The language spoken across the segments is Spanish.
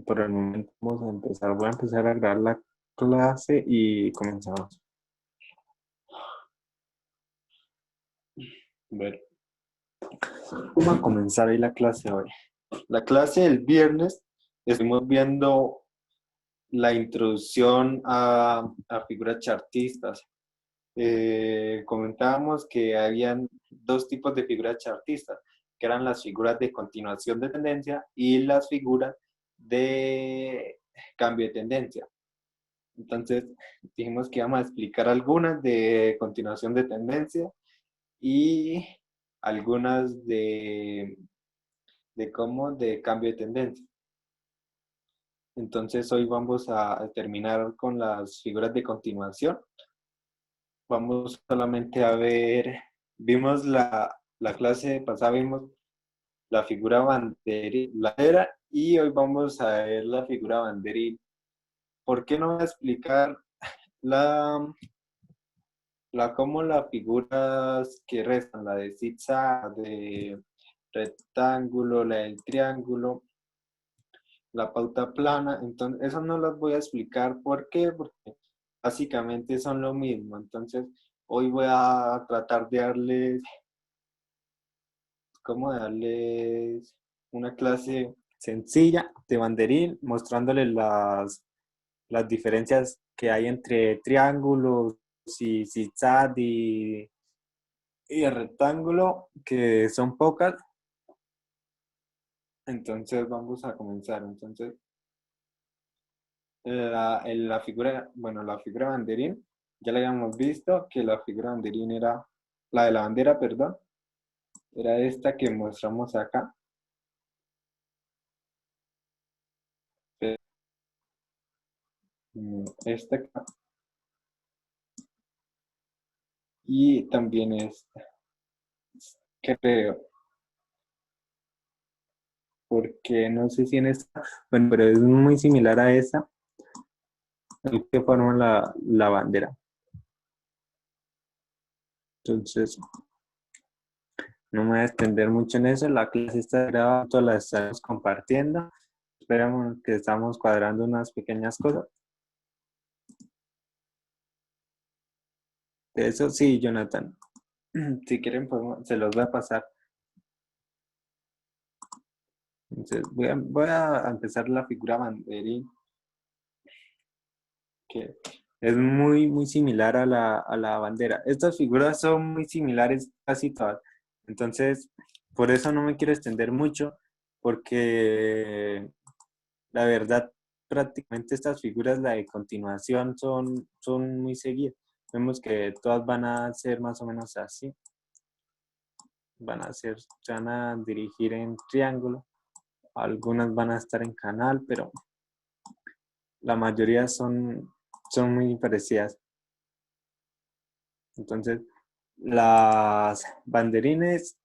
Por el momento vamos a empezar. Voy a empezar a grabar la clase y comenzamos. Bueno, vamos a comenzar ahí la clase hoy. La clase del viernes estuvimos viendo la introducción a figuras chartistas. Comentábamos que habían dos tipos de figuras chartistas, que eran las figuras de continuación de tendencia y las figuras de cambio de tendencia. Entonces dijimos que íbamos a explicar algunas de continuación de tendencia y algunas de cambio de tendencia. Entonces hoy vamos a terminar con las figuras de continuación. Vamos solamente a ver, vimos la clase pasada, vimos la figura banderín, la bandera, y hoy vamos a ver la figura banderín. ¿Por qué no voy a explicar la, como las figuras que restan, la de zigzag, de rectángulo, la del triángulo, la pauta plana? Entonces, eso no las voy a explicar. ¿Por qué? Porque básicamente son lo mismo. Entonces, hoy voy a tratar de darles, ¿cómo darles una clase sencilla de banderín, mostrándoles las diferencias que hay entre triángulos y zigzag y el rectángulo, que son pocas. Entonces vamos a comenzar. Entonces, la figura, bueno, la figura banderín, ya la habíamos visto, que la figura banderín era, la de la bandera, perdón, era esta que mostramos acá. Esta acá. Y también esta, creo, porque no sé si en esta, bueno, pero es muy similar a esa, el que forma la bandera. Entonces, no me voy a extender mucho en eso. La clase está grabada, todas la estamos compartiendo. Esperamos que estamos cuadrando unas pequeñas cosas. De eso sí, Jonathan. Si quieren, se los voy a pasar. Entonces, voy a empezar la figura banderín, que es muy similar a la bandera. Estas figuras son muy similares casi todas. Entonces, por eso no me quiero extender mucho, porque la verdad, prácticamente estas figuras, la de continuación, son muy seguidas. Vemos que todas van a ser más o menos así. Se van a dirigir en triángulo. Algunas van a estar en canal, pero la mayoría son muy parecidas. Entonces, las banderines,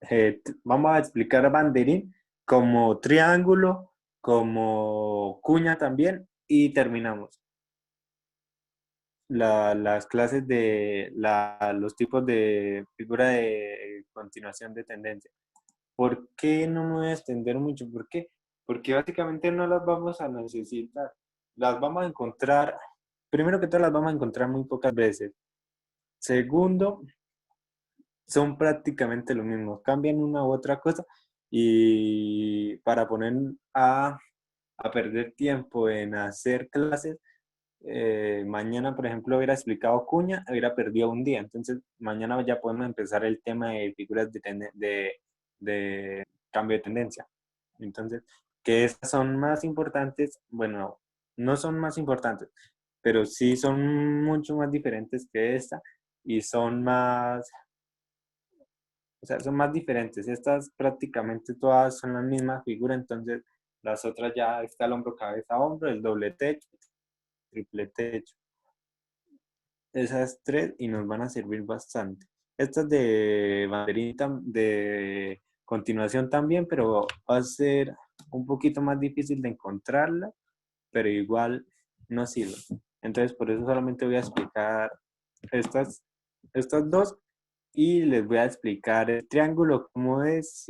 vamos a explicar banderín como triángulo, como cuña también, y terminamos las clases de los tipos de figura de continuación de tendencia. ¿Por qué no me voy a extender mucho? ¿Por qué? Porque básicamente no las vamos a necesitar. Las vamos a encontrar, primero que todo, las vamos a encontrar muy pocas veces. Segundo, son prácticamente lo mismo. Cambian una u otra cosa, y para poner a perder tiempo en hacer clases, mañana, por ejemplo, hubiera explicado cuña, hubiera perdido un día. Entonces, mañana ya podemos empezar el tema de figuras de cambio de tendencia. Entonces, que estas son más importantes, bueno, no son más importantes, pero sí son mucho más diferentes que esta, y son más, o sea, son más diferentes. Estas prácticamente todas son la misma figura. Entonces las otras ya está el hombro, cabeza, hombro, el doble techo, triple techo. Esas tres, y nos van a servir bastante. Estas de banderín de continuación también, pero va a ser un poquito más difícil de encontrarla, pero igual no sirve. Entonces por eso solamente voy a explicar estas, estas dos, y les voy a explicar el triángulo cómo es,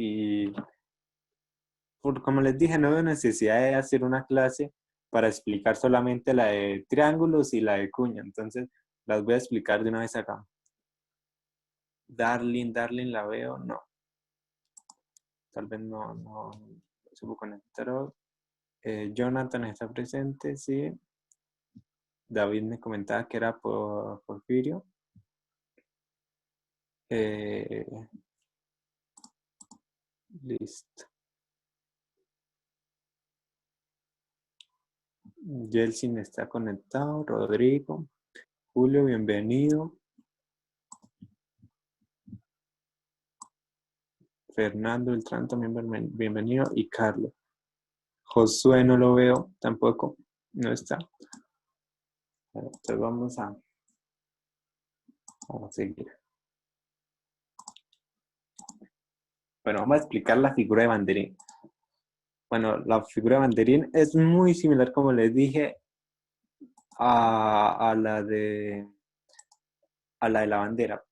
como les dije, no veo necesidad de hacer una clase para explicar solamente la de triángulos y la de cuña. Entonces, las voy a explicar de una vez acá. Darling, la veo, no. Tal vez no se puede conectar hoy. Jonathan está presente, sí. David me comentaba que era por Porfirio. Listo. Yeltsin está conectado. Rodrigo. Julio, bienvenido. Fernando Beltrán también bienvenido. Y Carlos. Josué no lo veo tampoco. No está. Entonces vamos a seguir. Bueno, vamos a explicar la figura de banderín. Bueno, la figura de banderín es muy similar, como les dije, a la de la bandera.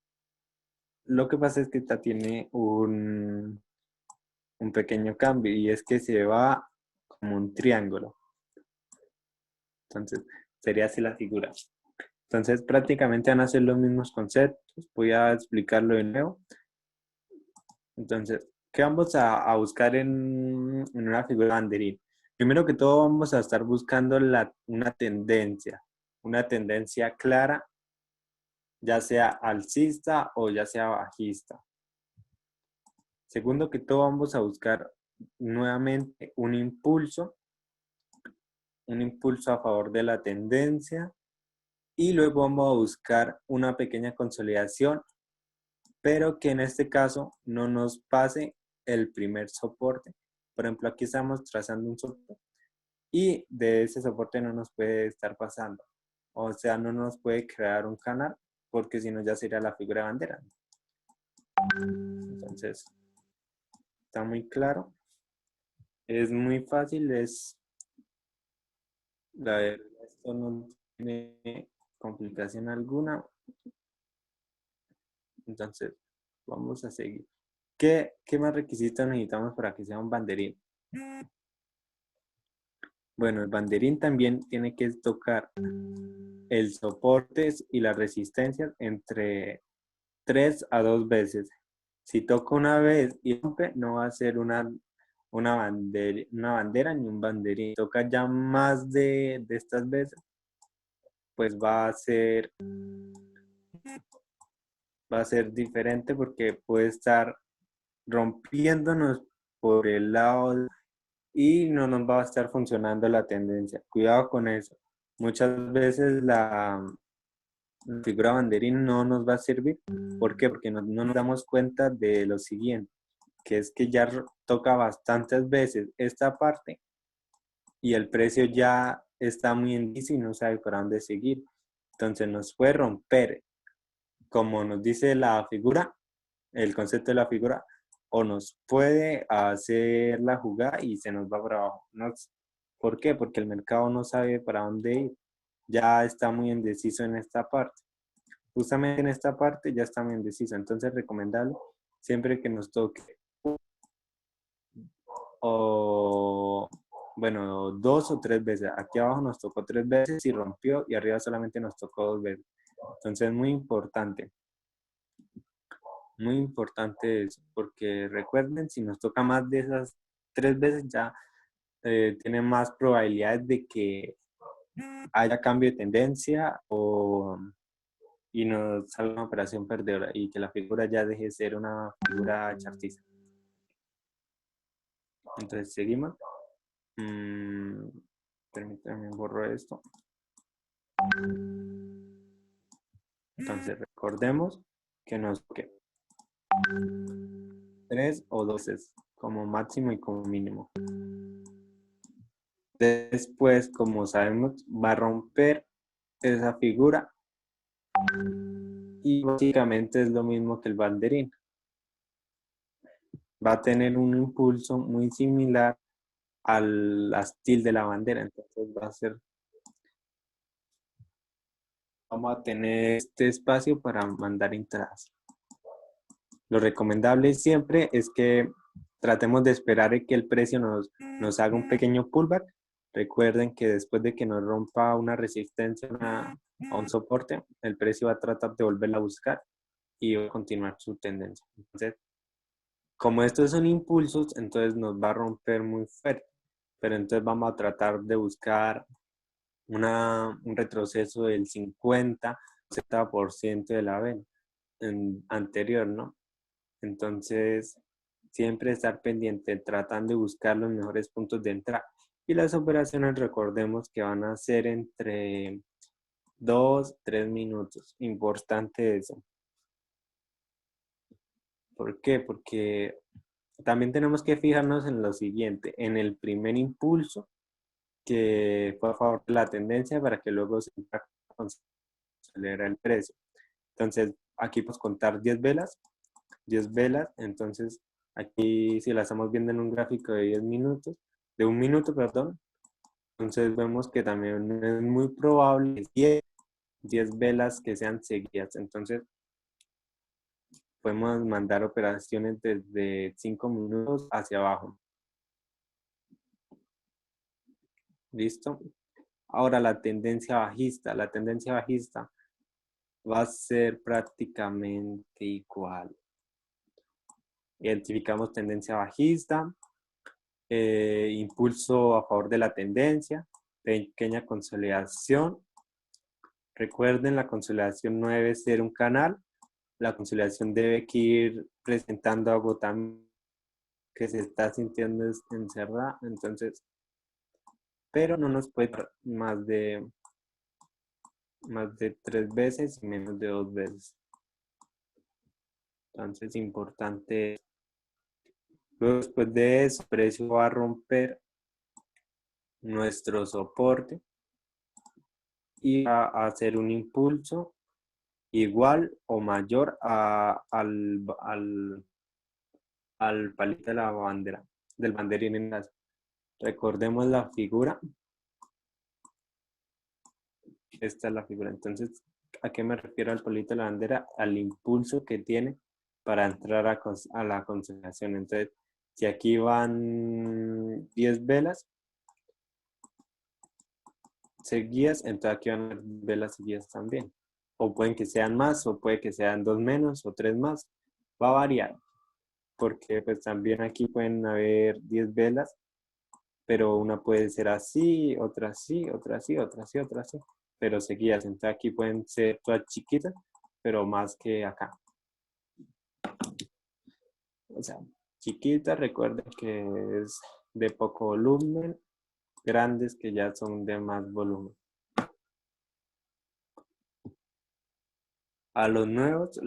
Lo que pasa es que esta tiene un pequeño cambio y es que se va como un triángulo. Entonces, sería así la figura. Entonces, prácticamente van a ser los mismos conceptos. Voy a explicarlo de nuevo. Entonces, ¿qué vamos a buscar en una figura de banderín? Primero que todo, vamos a estar buscando una tendencia clara, ya sea alcista o ya sea bajista. Segundo que todo, vamos a buscar nuevamente un impulso a favor de la tendencia y luego vamos a buscar una pequeña consolidación, pero que en este caso no nos pase el primer soporte. Por ejemplo, aquí estamos trazando un soporte y de ese soporte no nos puede estar pasando. O sea, no nos puede crear un canal porque si no ya sería la figura de bandera. Entonces, está muy claro. Es muy fácil, esto no tiene complicación alguna. Entonces, vamos a seguir. ¿Qué más requisitos necesitamos para que sea un banderín? Bueno, el banderín también tiene que tocar el soporte y las resistencias entre 3 a 2 veces. Si toca una vez y rompe, no va a ser una bandera ni un banderín. Toca ya más de estas veces, pues va a ser diferente porque puede estar rompiéndonos por el lado y no nos va a estar funcionando la tendencia. Cuidado con eso. Muchas veces la figura banderín no nos va a servir. ¿Por qué? Porque no nos damos cuenta de lo siguiente, que es que ya toca bastantes veces esta parte y el precio ya está muy indeciso y no sabe por dónde seguir. Entonces nos puede romper, como nos dice la figura, el concepto de la figura, o nos puede hacer la jugada y se nos va para abajo. ¿Por qué? Porque el mercado no sabe para dónde ir. Ya está muy indeciso en esta parte. Justamente en esta parte ya está muy indeciso. Entonces, recomendable siempre que nos toque bueno, 2 o 3 veces. Aquí abajo nos tocó 3 veces y rompió y arriba solamente nos tocó 2 veces. Entonces, muy importante. Muy importante eso, porque recuerden, si nos toca más de esas 3 veces, ya tiene más probabilidades de que haya cambio de tendencia y nos salga una operación perdedora y que la figura ya deje de ser una figura chartista. Entonces, seguimos. Permítanme, borro esto. Entonces, recordemos que nos toque 3 o 2 veces como máximo y como mínimo. Después, como sabemos, va a romper esa figura y básicamente es lo mismo que el banderín. Va a tener un impulso muy similar al astil de la bandera. Entonces vamos a tener este espacio para mandar entradas. Lo recomendable siempre es que tratemos de esperar que el precio nos haga un pequeño pullback. Recuerden que después de que nos rompa una resistencia a un soporte, el precio va a tratar de volverla a buscar y va a continuar su tendencia. Entonces, como estos son impulsos, entonces nos va a romper muy fuerte. Pero entonces vamos a tratar de buscar un retroceso del 50-70% de la vela anterior, ¿no? Entonces, siempre estar pendiente, tratando de buscar los mejores puntos de entrada. Y las operaciones, recordemos que van a ser entre 2-3 minutos. Importante eso. ¿Por qué? Porque también tenemos que fijarnos en lo siguiente, en el primer impulso que fue a favor de la tendencia para que luego se acelera el precio. Entonces, aquí podemos contar 10 velas, entonces aquí si la estamos viendo en un gráfico de 10 minutos, de un minuto, perdón, entonces vemos que también es muy probable 10 velas que sean seguidas, entonces podemos mandar operaciones desde 5 minutos hacia abajo. ¿Listo? Ahora la tendencia bajista va a ser prácticamente igual. Identificamos tendencia bajista, impulso a favor de la tendencia, pequeña consolidación. Recuerden, la consolidación no debe ser un canal, la consolidación debe ir presentando agotamiento que se está sintiendo encerrada, entonces, pero no nos puede dar más de 3 veces y menos de 2 veces. Entonces, importante. Luego, después de eso, el precio va a romper nuestro soporte y va a hacer un impulso igual o mayor al palito de la bandera, del banderín en las. Recordemos la figura. Esta es la figura. Entonces, ¿a qué me refiero al palito de la bandera? Al impulso que tiene para entrar a la consolidación. Entonces, si aquí van 10 velas seguidas, entonces aquí van a haber velas seguidas también. O pueden que sean más, o puede que sean 2 menos, o 3 más. Va a variar, porque pues también aquí pueden haber 10 velas, pero una puede ser así, otra así, otra así, otra así, otra así, pero seguidas. Entonces aquí pueden ser todas chiquitas, pero más que acá. O sea, chiquitas, recuerden que es de poco volumen, grandes que ya son de más volumen. A los nuevos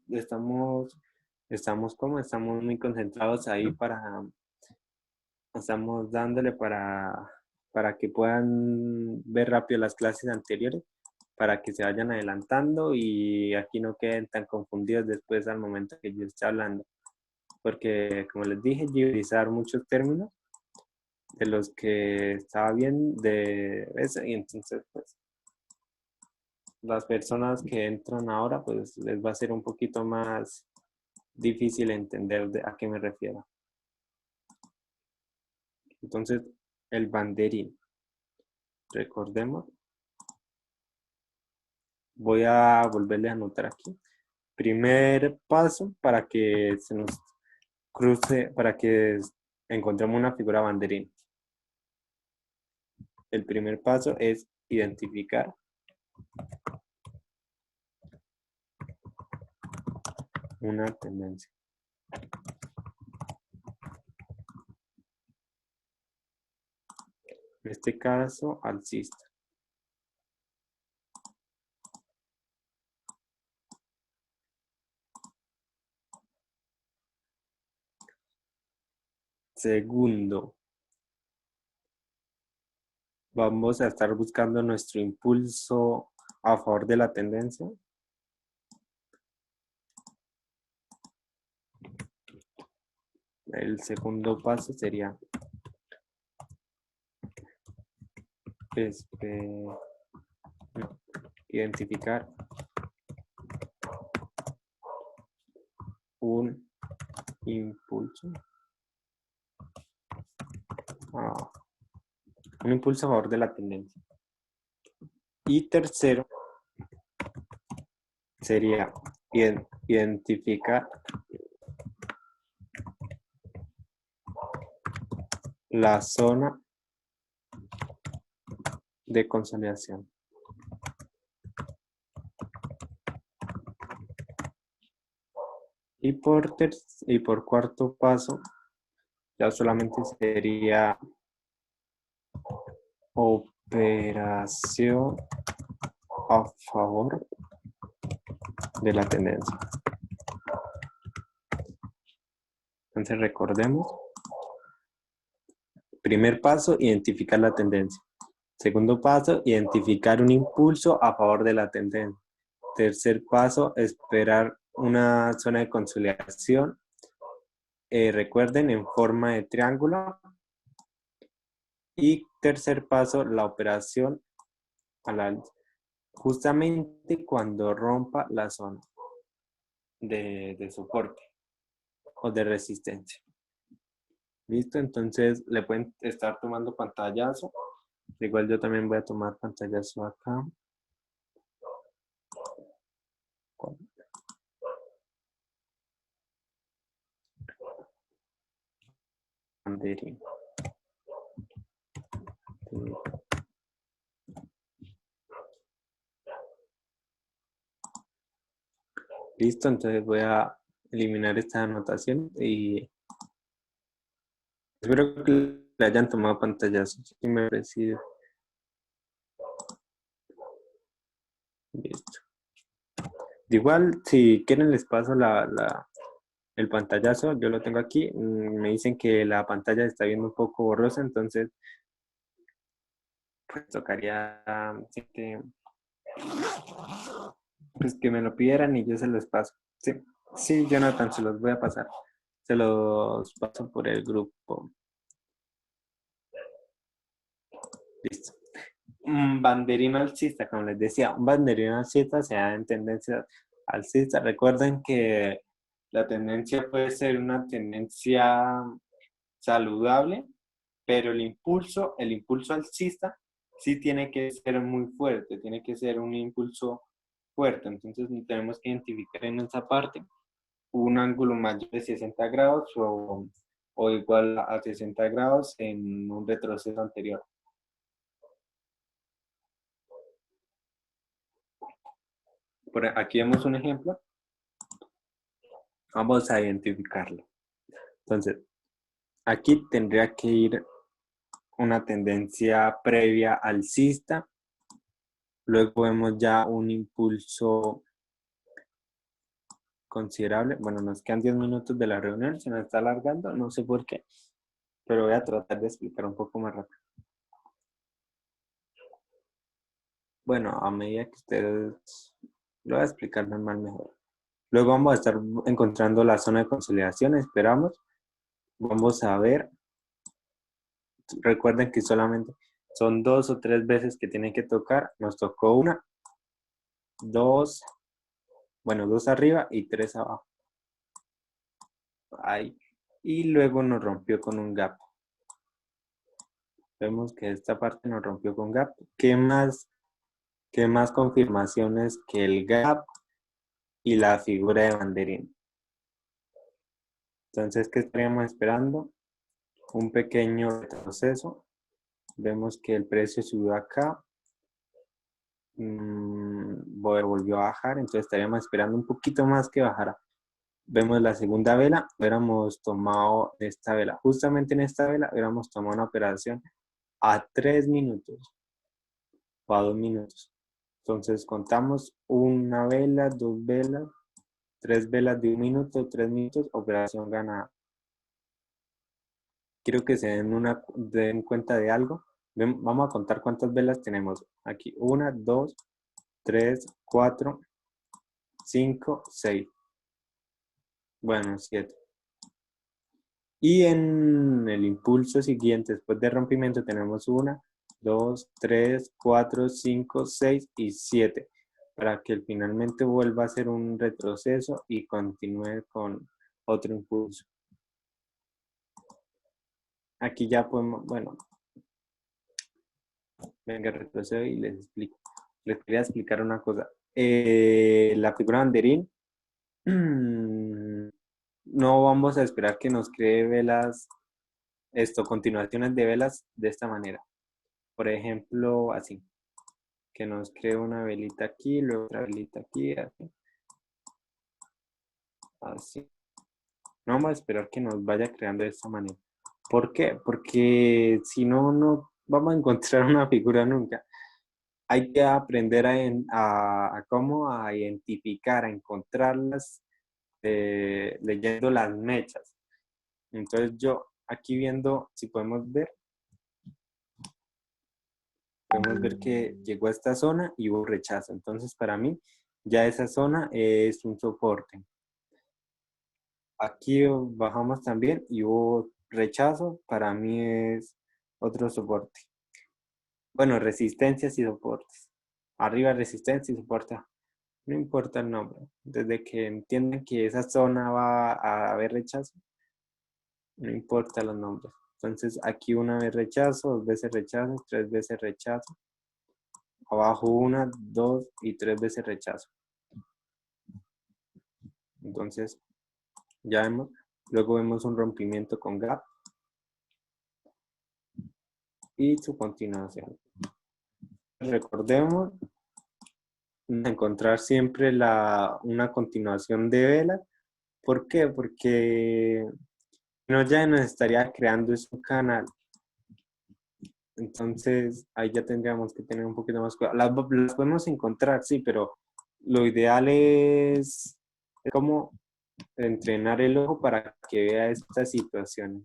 estamos muy concentrados ahí estamos dándole para que puedan ver rápido las clases anteriores, para que se vayan adelantando y aquí no queden tan confundidos después al momento que yo esté hablando. Porque, como les dije, yo utilizar muchos términos de los que estaba bien de eso y entonces pues las personas que entran ahora pues les va a ser un poquito más difícil entender a qué me refiero. Entonces, el banderín, recordemos, voy a volverle a anotar aquí. Primer paso para que se nos cruce, para que encontremos una figura banderín. El primer paso es identificar una tendencia. En este caso, alcista. Segundo, vamos a estar buscando nuestro impulso a favor de la tendencia. El segundo paso sería identificar un impulso. Un impulso a favor de la tendencia. Y tercero sería identificar la zona de consolidación. Y por cuarto paso, ya solamente sería operación a favor de la tendencia. Entonces recordemos, primer paso, identificar la tendencia. Segundo paso, identificar un impulso a favor de la tendencia. Tercer paso, esperar una zona de consolidación. Recuerden, en forma de triángulo. Y tercer paso, la operación a la alza. Justamente cuando rompa la zona de soporte o de resistencia. ¿Listo? Entonces le pueden estar tomando pantallazo. Igual yo también voy a tomar pantallazo acá. Banderín. Listo, entonces voy a eliminar esta anotación y espero que le hayan tomado pantallazo. Si me recibe. Listo. De igual, si quieren les paso el pantallazo, yo lo tengo aquí. Me dicen que la pantalla está viendo un poco borrosa, entonces pues tocaría pues que me lo pidieran y yo se los paso. Sí, sí, Jonathan, se los voy a pasar. Se los paso por el grupo. Listo. Un banderín alcista, como les decía, un banderín alcista se da en tendencia alcista. Recuerden que la tendencia puede ser una tendencia saludable, pero el impulso alcista sí tiene que ser muy fuerte, tiene que ser un impulso fuerte. Entonces tenemos que identificar en esa parte un ángulo mayor de 60 grados o igual a 60 grados en un retroceso anterior. Por aquí vemos un ejemplo. Vamos a identificarlo. Entonces, aquí tendría que ir una tendencia previa alcista. Luego vemos ya un impulso considerable. Bueno, nos quedan 10 minutos de la reunión, se nos está alargando, no sé por qué, pero voy a tratar de explicar un poco más rápido. Bueno, a medida que ustedes lo voy a explicar normal mejor. Luego vamos a estar encontrando la zona de consolidación, esperamos. Vamos a ver. Recuerden que solamente son 2 o 3 veces que tienen que tocar. Nos tocó 1, 2, bueno, 2 arriba y 3 abajo. Ahí. Y luego nos rompió con un gap. Vemos que esta parte nos rompió con gap. ¿Qué más confirmaciones que el gap y la figura de banderín? Entonces, ¿qué estaríamos esperando? Un pequeño retroceso. Vemos que el precio subió acá. Volvió a bajar, entonces estaríamos esperando un poquito más que bajara. Vemos la segunda vela, hubiéramos tomado esta vela. Justamente en esta vela hubiéramos tomado una operación a 3 minutos o a 2 minutos. Entonces contamos una vela, 2 velas, 3 velas de 1 minuto, 3 minutos, operación ganada. Quiero que se den cuenta de algo. Vamos a contar cuántas velas tenemos. Aquí 1, 2, 3, 4, 5, 6. Bueno, 7. Y en el impulso siguiente, después de rompimiento, tenemos 1, 2, 3, 4, 5, 6 y 7. Para que finalmente vuelva a hacer un retroceso y continúe con otro impulso. aquí ya podemos, bueno, venga, retrocedo y les explico. Les quería explicar una cosa. La figura banderín, no vamos a esperar que nos cree velas, continuaciones de velas de esta manera. Por ejemplo, así, que nos cree una velita aquí, luego otra velita aquí, así. Así. No vamos a esperar que nos vaya creando de esta manera. ¿Por qué? Porque si no, no vamos a encontrar una figura nunca. Hay que aprender a cómo a identificar, a encontrarlas leyendo las mechas. Entonces yo aquí viendo, si podemos ver que llegó a esta zona y hubo rechazo. Entonces para mí ya esa zona es un soporte. Aquí bajamos también y hubo rechazo, para mí es otro soporte. Bueno, resistencias y soportes. Arriba resistencia y soporte. No importa el nombre. Desde que entiendan que esa zona va a haber rechazo, no importa los nombres. Entonces aquí una vez rechazo, dos veces rechazo, tres veces rechazo. Abajo una, dos y tres veces rechazo. Entonces ya vemos. Luego vemos un rompimiento con gap y su continuación. Recordemos encontrar siempre una continuación de vela. ¿Por qué? Porque no ya nos estaría creando un canal. Entonces ahí ya tendríamos que tener un poquito más cuidado. Las podemos encontrar, sí, pero lo ideal es como entrenar el ojo para que vea estas situaciones.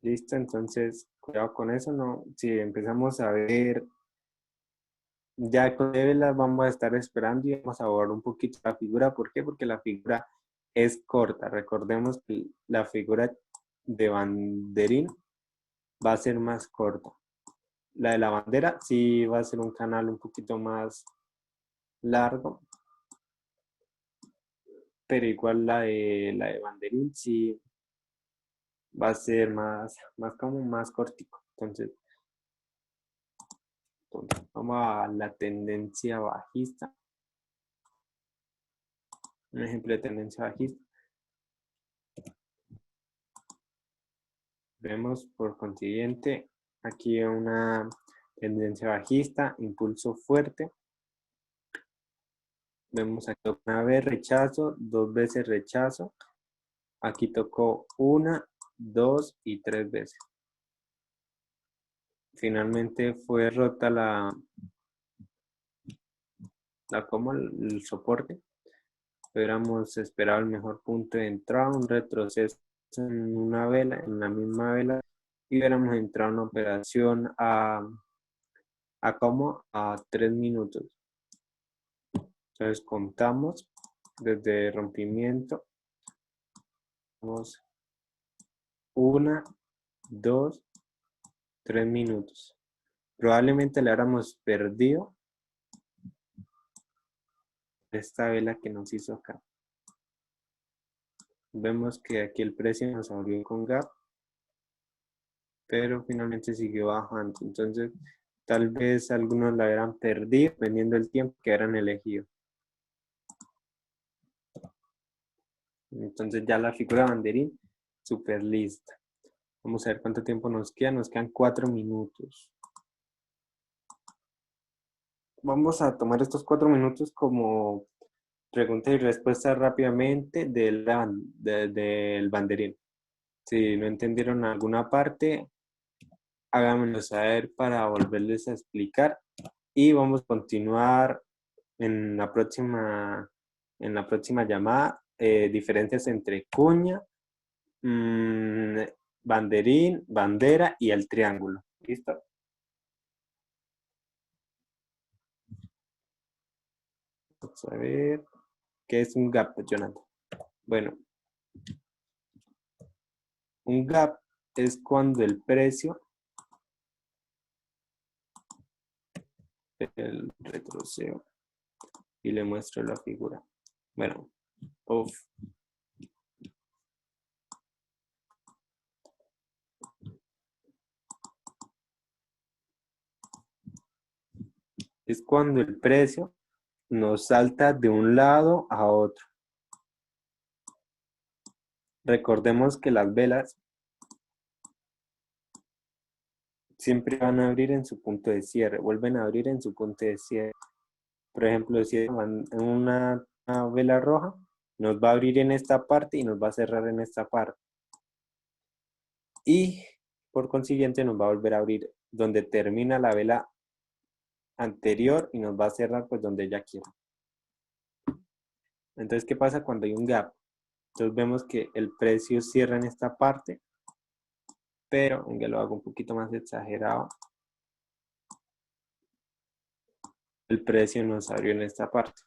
¿Listo? Entonces, cuidado con eso, ¿no? Si empezamos a ver, ya con velas vamos a estar esperando y vamos a borrar un poquito la figura. ¿Por qué? Porque la figura es corta. Recordemos que la figura de banderín va a ser más corta. La de la bandera sí va a ser un canal un poquito más largo, pero igual la de banderín sí va a ser más como más cortico. Entonces, vamos a la tendencia bajista. Un ejemplo de tendencia bajista. Vemos por consiguiente aquí una tendencia bajista, impulso fuerte. Vemos aquí una vez rechazo, dos veces rechazo. Aquí tocó una, dos y tres veces. Finalmente fue rota como el soporte. Hubiéramos esperado el mejor punto de entrada, un retroceso en una vela, en la misma vela, y hubiéramos entrado en una operación a 3 minutos. Entonces contamos desde rompimiento. Vamos 1, 2, 3 minutos. Probablemente le hubiéramos perdido esta vela que nos hizo acá. Vemos que aquí el precio nos abrió con gap, pero finalmente siguió bajando. Entonces, tal vez algunos la hubieran perdido dependiendo del tiempo que hubieran elegido. Entonces ya la figura de banderín, súper lista. Vamos a ver cuánto tiempo nos queda. Nos quedan 4 minutos. Vamos a tomar estos 4 minutos como pregunta y respuesta rápidamente del banderín. Si no entendieron alguna parte, háganmelo saber para volverles a explicar. Y vamos a continuar en la próxima llamada. Diferencias entre cuña, banderín, bandera y el triángulo. ¿Listo? Vamos a ver. ¿Qué es un gap, Jonathan? Bueno, un gap es cuando el precio, el retrocedo, y le muestro la figura. Bueno, Es cuando el precio nos salta de un lado a otro. Recordemos que las velas siempre van a abrir en su punto de cierre, vuelven a abrir en su punto de cierre. Por ejemplo, si es una vela roja, nos va a abrir en esta parte y nos va a cerrar en esta parte. Y por consiguiente nos va a volver a abrir donde termina la vela anterior y nos va a cerrar pues donde ella quiera. Entonces, ¿qué pasa cuando hay un gap? Entonces vemos que el precio cierra en esta parte, pero ya lo hago un poquito más exagerado. El precio nos abrió en esta parte.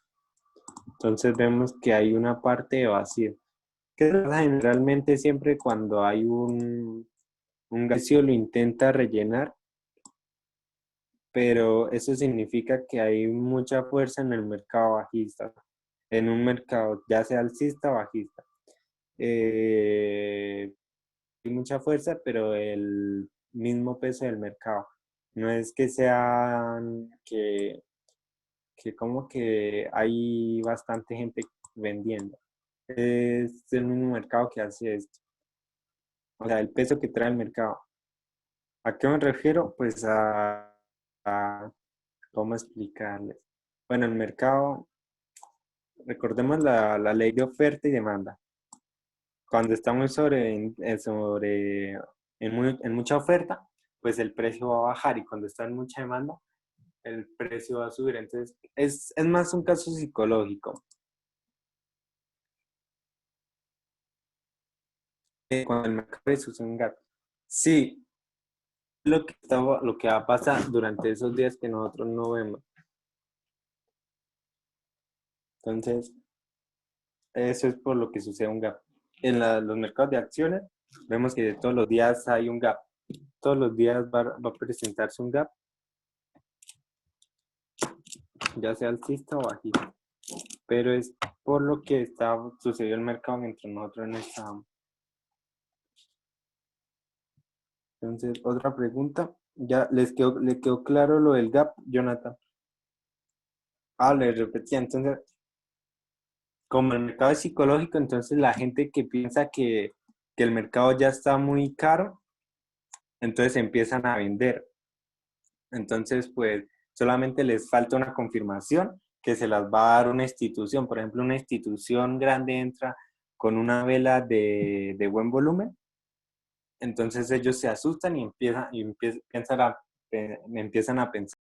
Entonces vemos que hay una parte de vacío. ¿Qué pasa generalmente siempre cuando hay un precio lo intenta rellenar? Pero eso significa que hay mucha fuerza en el mercado bajista, en un mercado ya sea alcista o bajista. Hay mucha fuerza, pero el mismo peso del mercado. No es que sean que como que hay bastante gente vendiendo. Es el mismo mercado que hace esto. O sea, el peso que trae el mercado. ¿A qué me refiero? Pues a ¿cómo explicarles? Bueno, el mercado, recordemos la ley de oferta y demanda. Cuando estamos en mucha oferta, pues el precio va a bajar y cuando está en mucha demanda, el precio va a subir. Entonces, es más un caso psicológico. Cuando el mercado es un gato. Sí, lo que va a pasar durante esos días que nosotros no vemos. Entonces, eso es por lo que sucede un gap. En los mercados de acciones, vemos que todos los días hay un gap. Todos los días va a presentarse un gap, ya sea alcista o bajista. Pero es por lo que sucedió el mercado mientras nosotros no estábamos. Entonces, otra pregunta. ¿Ya le quedó claro lo del gap, Jonathan? Ah, le repetía. Entonces, como el mercado es psicológico, entonces la gente que piensa que el mercado ya está muy caro, entonces empiezan a vender. Entonces, pues solamente les falta una confirmación que se las va a dar una institución. Por ejemplo, una institución grande entra con una vela de buen volumen, entonces ellos se asustan y empiezan a pensar